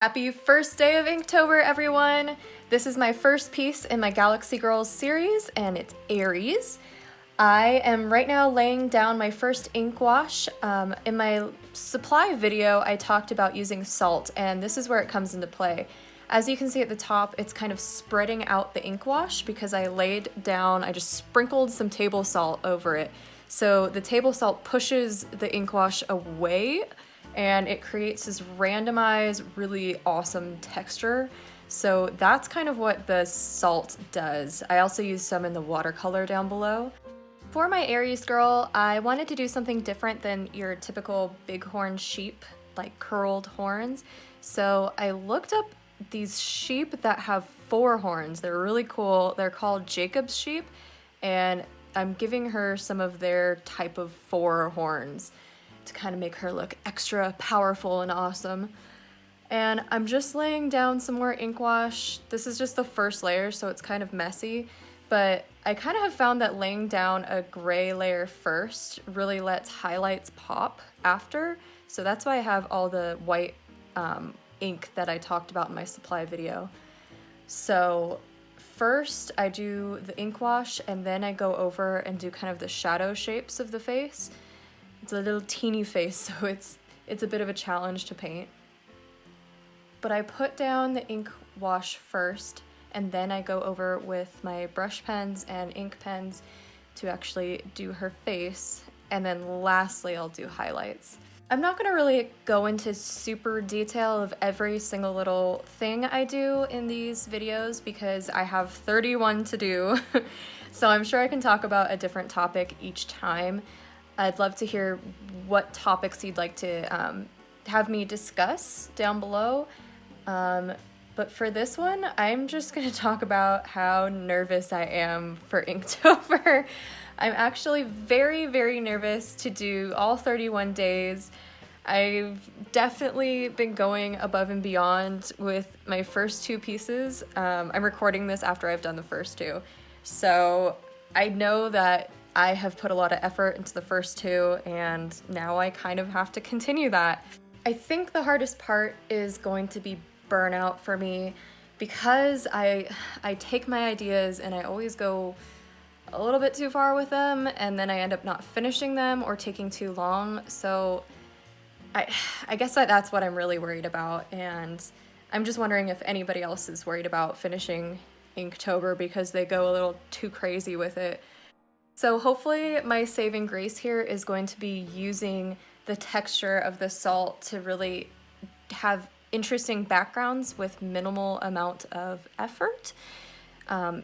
Happy first day of Inktober, everyone! This is my first piece in my Galaxy Girls series, and it's Aries. I am right now laying down my first ink wash. In my supply video, I talked about using salt, and this is where it comes into play. As you can see at the top, it's kind of spreading out the ink wash because I just sprinkled some table salt over it. So the table salt pushes the ink wash away, and it creates this randomized, really awesome texture. So that's kind of what the salt does. I also use some in the watercolor down below. For my Aries girl, I wanted to do something different than your typical bighorn sheep, like curled horns. So I looked up these sheep that have 4 horns. They're really cool. They're called Jacob's sheep, and I'm giving her some of their type of 4 horns to kind of make her look extra powerful and awesome. And I'm just laying down some more ink wash. This is just the first layer, so it's kind of messy, but I kind of have found that laying down a gray layer first really lets highlights pop after, so that's why I have all the white ink that I talked about in my supply video. So first I do the ink wash, and then I go over and do kind of the shadow shapes of the face. It's a little teeny face, so it's a bit of a challenge to paint. But I put down the ink wash first, and then I go over with my brush pens and ink pens to actually do her face, and then lastly I'll do highlights. I'm not going to really go into super detail of every single little thing I do in these videos because I have 31 to do, so I'm sure I can talk about a different topic each time. I'd love to hear what topics you'd like to have me discuss down below. But for this one, I'm just going to talk about how nervous I am for Inktober. I'm actually very, very nervous to do all 31 days. I've definitely been going above and beyond with my first 2 pieces. I'm recording this after I've done the first 2. So I know that I have put a lot of effort into the first 2, and now I kind of have to continue that. I think the hardest part is going to be burnout for me because I take my ideas and I always go a little bit too far with them, and then I end up not finishing them or taking too long. So I guess that's what I'm really worried about, and I'm just wondering if anybody else is worried about finishing Inktober because they go a little too crazy with it. So hopefully my saving grace here is going to be using the texture of the salt to really have interesting backgrounds with minimal amount of effort,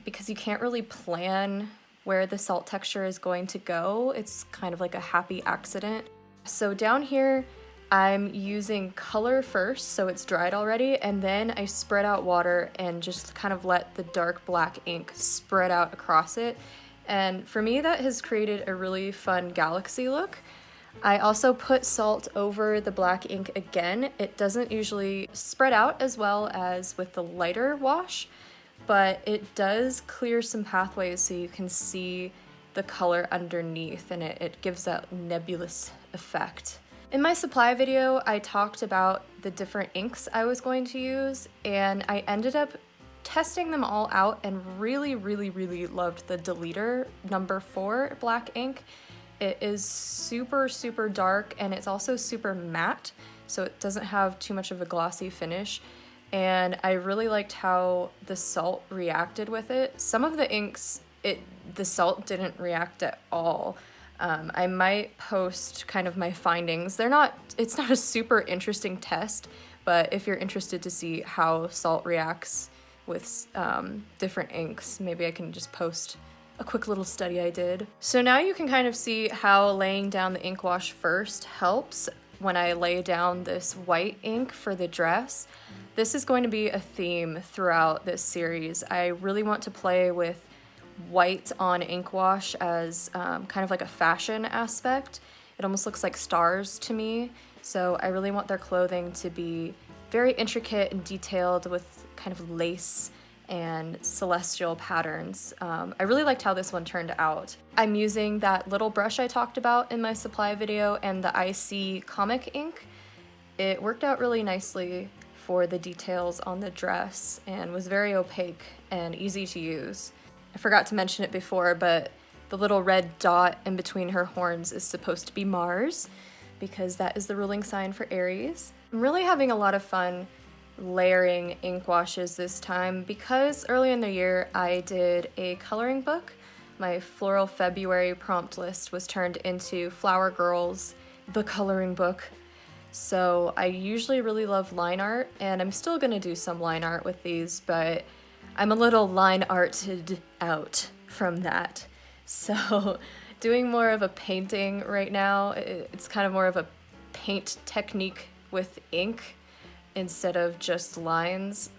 because you can't really plan where the salt texture is going to go. It's kind of like a happy accident. So down here, I'm using color first, so it's dried already, and then I spread out water and just kind of let the dark black ink spread out across it. And for me, that has created a really fun galaxy look. I also put salt over the black ink again. It doesn't usually spread out as well as with the lighter wash, but it does clear some pathways so you can see the color underneath, and it gives that nebulous effect. In my supply video, I talked about the different inks I was going to use, and I ended up testing them all out and really, really, really loved the Deleter number 4 black ink. It is super, super dark, and it's also super matte, so it doesn't have too much of a glossy finish. And I really liked how the salt reacted with it. Some of the inks, the salt didn't react at all. I might post kind of my findings. It's not a super interesting test, but if you're interested to see how salt reacts with different inks, maybe I can just post a quick little study I did. So now you can kind of see how laying down the ink wash first helps when I lay down this white ink for the dress. This is going to be a theme throughout this series. I really want to play with white on ink wash as kind of like a fashion aspect. It almost looks like stars to me, so I really want their clothing to be very intricate and detailed with kind of lace and celestial patterns. I really liked how this one turned out. I'm using that little brush I talked about in my supply video and the IC comic ink. It worked out really nicely for the details on the dress and was very opaque and easy to use. I forgot to mention it before, but the little red dot in between her horns is supposed to be Mars, because that is the ruling sign for Aries. I'm really having a lot of fun layering ink washes this time because early in the year I did a coloring book. My Floral February prompt list was turned into Flower Girls, the coloring book. So I usually really love line art, and I'm still gonna do some line art with these, but I'm a little line arted out from that. So doing more of a painting right now, it's kind of more of a paint technique with ink instead of just lines.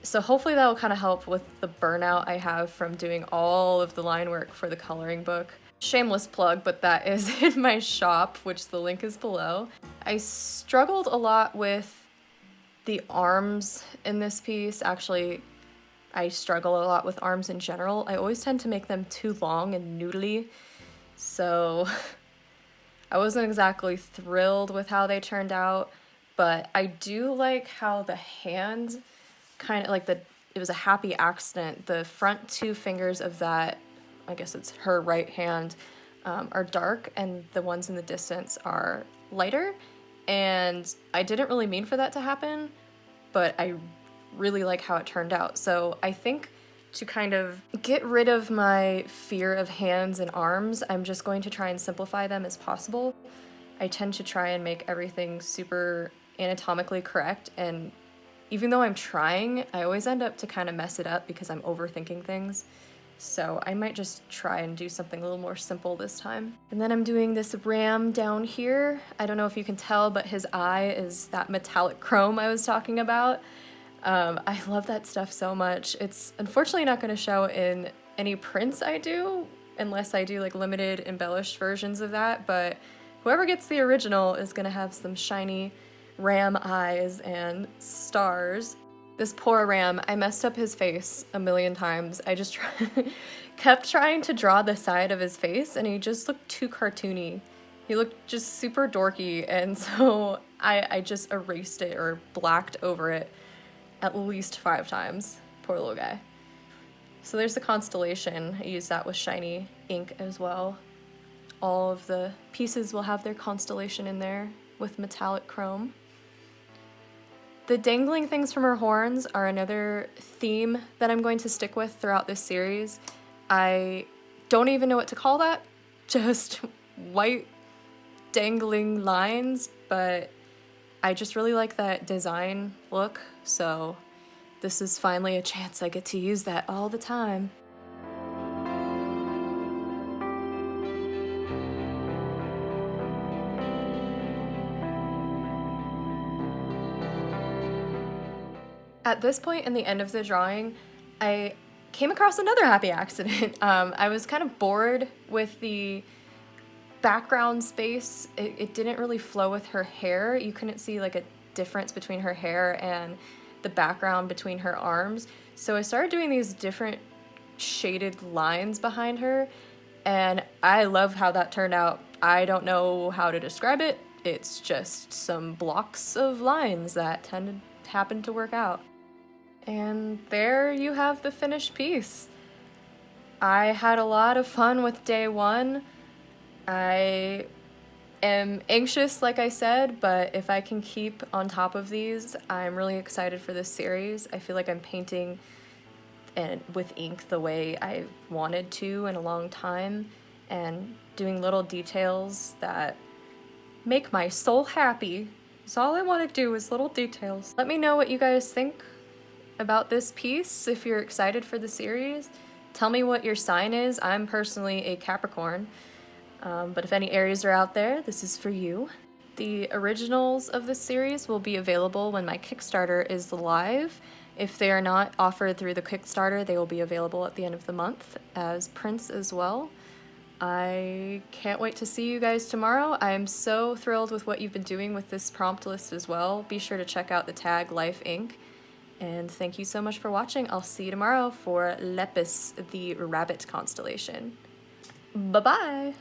So hopefully that will kind of help with the burnout I have from doing all of the line work for the coloring book. Shameless plug, but that is in my shop, which the link is below. I struggled a lot with the arms in this piece. Actually, I struggle a lot with arms in general. I always tend to make them too long and noodly, so I wasn't exactly thrilled with how they turned out, but I do like how the hand kind of like it was a happy accident. The front two fingers of that, I guess it's her right hand, are dark, and the ones in the distance are lighter, and I didn't really mean for that to happen, but I really like how it turned out. So I think to kind of get rid of my fear of hands and arms, I'm just going to try and simplify them as possible. I tend to try and make everything super anatomically correct, and even though I'm trying, I always end up to kind of mess it up because I'm overthinking things. So I might just try and do something a little more simple this time. And then I'm doing this ram down here. I don't know if you can tell, but his eye is that metallic chrome I was talking about. I love that stuff so much. It's unfortunately not going to show in any prints I do, unless I do like limited embellished versions of that, but whoever gets the original is going to have some shiny ram eyes and stars. This poor ram, I messed up his face a million times. I just kept trying to draw the side of his face, and he just looked too cartoony. He looked just super dorky, and so I just erased it or blacked over it at least 5 times. Poor little guy. So there's the constellation. I used that with shiny ink as well. All of the pieces will have their constellation in there with metallic chrome. The dangling things from her horns are another theme that I'm going to stick with throughout this series. I don't even know what to call that, just white dangling lines, but I just really like that design look, so this is finally a chance I get to use that all the time. At this point in the end of the drawing, I came across another happy accident. I was kind of bored with the background space. It didn't really flow with her hair. You couldn't see like a difference between her hair and the background between her arms. So I started doing these different shaded lines behind her, and I love how that turned out. I don't know how to describe it. It's just some blocks of lines that happened to work out. And there you have the finished piece. I had a lot of fun with day one. I am anxious, like I said, but if I can keep on top of these, I'm really excited for this series. I feel like I'm painting and with ink the way I've wanted to in a long time, and doing little details that make my soul happy. So all I want to do is little details. Let me know what you guys think about this piece, if you're excited for the series. Tell me what your sign is. I'm personally a Capricorn, but if any Aries are out there, this is for you. The originals of this series will be available when my Kickstarter is live. If they are not offered through the Kickstarter, they will be available at the end of the month as prints as well. I can't wait to see you guys tomorrow. I am so thrilled with what you've been doing with this prompt list as well. Be sure to check out the tag Lyfe Inc. And thank you so much for watching. I'll see you tomorrow for Lepus, the rabbit constellation. Bye-bye!